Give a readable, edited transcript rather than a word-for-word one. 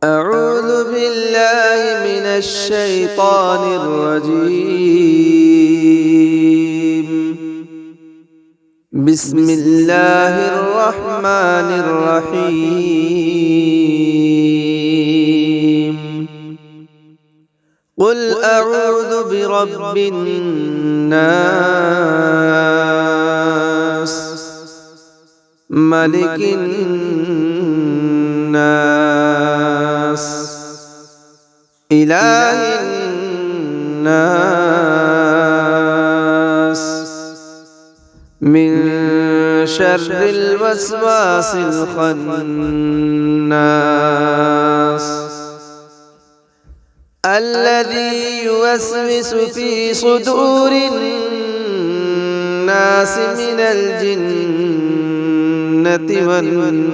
أعوذ بالله من الشيطان الرجيم. بسم الله الرحمن الرحيم. قل أعوذ برب الناس، ملك الناس، إله الناس، من شر الوسواس الخناس، الذي يوسوس في صدور الناس من الجنة والناس.